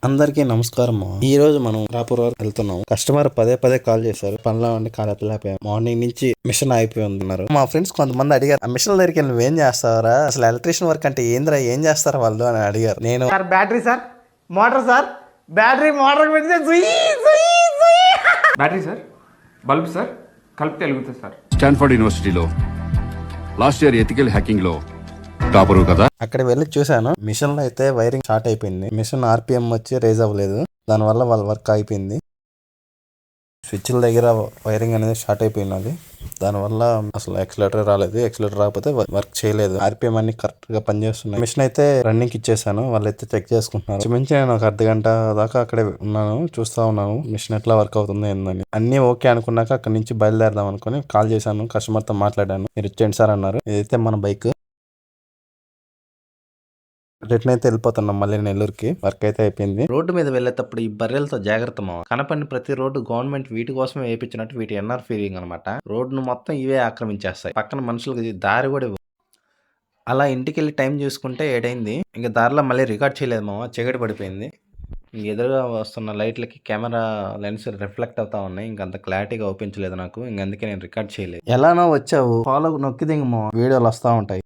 అందరికీ నమస్కారం. ఈ రోజు మనం రాపూర్ వరకు వెళ్తున్నాం. కస్టమర్ పదే పదే కాల్ చేశారు. పనిలో ఉండి కాల్ ఎత్తలేకపోయాం. మార్నింగ్ నుంచి మిషన్ అయిపోయి ఉన్నారు. మా ఫ్రెండ్స్ కొంతమంది అడిగారు, ఆ మిషన్ దగ్గరికి వెళ్ళి నువ్వేం చేస్తావరా, అసలు ఎలక్ట్రీషియన్ వర్క్ అంటే ఏందిరా, ఏం చేస్తారు వాళ్ళు అని అడిగారు. నేను sir battery sir motor sir battery motor పెడితే బ్యాటరీ సార్, బల్బ్ సార్, కలిపితే వెలుగుతుంది సార్. స్టాన్ఫర్డ్ యూనివర్సిటీలో లాస్ట్ ఇయర్ ఎథికల్ హ్యాకింగ్ లో టాపరు కదా. అక్కడ వెళ్ళి చూశాను. మిషన్ లో అయితే వైరింగ్ షార్ట్ అయిపోయింది. మిషన్ ఆర్పిఎం వచ్చి రేజ్ అవ్వలేదు. దానివల్ల వాళ్ళ వర్క్ అయిపోయింది. స్విచ్ల దగ్గర వైరింగ్ అనేది షార్ట్ అయిపోయినది. దానివల్ల అసలు ఎక్సలేటర్ రాలేదు. ఎక్సలేటర్ రాకపోతే వర్క్ చేయలేదు. ఆర్పిఎం అన్ని కరెక్ట్ గా పనిచేస్తున్నాయి. మిషన్ అయితే రన్నింగ్ ఇచ్చేసాను. వాళ్ళైతే చెక్ చేసుకుంటున్నారు. మించి నేను ఒక అర్ధగంట దాకా అక్కడే ఉన్నాను, చూస్తా ఉన్నాను మిషన్ ఎట్లా వర్క్ అవుతుంది ఏందని. అన్ని ఓకే అనుకున్నాక అక్కడ నుంచి బయలుదేరదాం అనుకుని కాల్ చేశాను. కస్టమర్ తో మాట్లాడాను. మీరు ఇచ్చేయండి సార్ అన్నారు. ఇదైతే మన బైక్. రిటర్న్ అయితే వెళ్ళిపోతున్నాం మళ్ళీ నెల్లూరుకి. వర్క్ అయితే అయిపోయింది. రోడ్డు మీద వెళ్ళేటప్పుడు ఈ బర్రెలతో జాగ్రత్త మావ. కనపడిన ప్రతి రోడ్డు గవర్నమెంట్ వీటి కోసమే వేయించినట్టు వీటి ఎన్ఆర్ ఫీలింగ్ అనమాట. రోడ్డును మొత్తం ఇవే ఆక్రమించేస్తాయి. పక్కన మనుషులకి దారి కూడా ఇవ్వవు. అలా ఇంటికి వెళ్ళి టైం చూసుకుంటే 7 అయింది. ఇంకా దారిలో మళ్ళీ రికార్డ్ చేయలేదు మామ, చీకటి పడిపోయింది. ఎదురుగా వస్తున్న లైట్లకి కెమెరా లెన్స్ రిఫ్లెక్ట్ అవుతా ఉన్నాయి. ఇంకంత క్లారిటీగా ఓపించలేదు నాకు. అందుకే నేను రికార్డ్ చేయలేదు. ఎలానో వచ్చావు, ఫాలో నొక్కి దిగమో వీడియోలు వస్తా ఉంటాయి.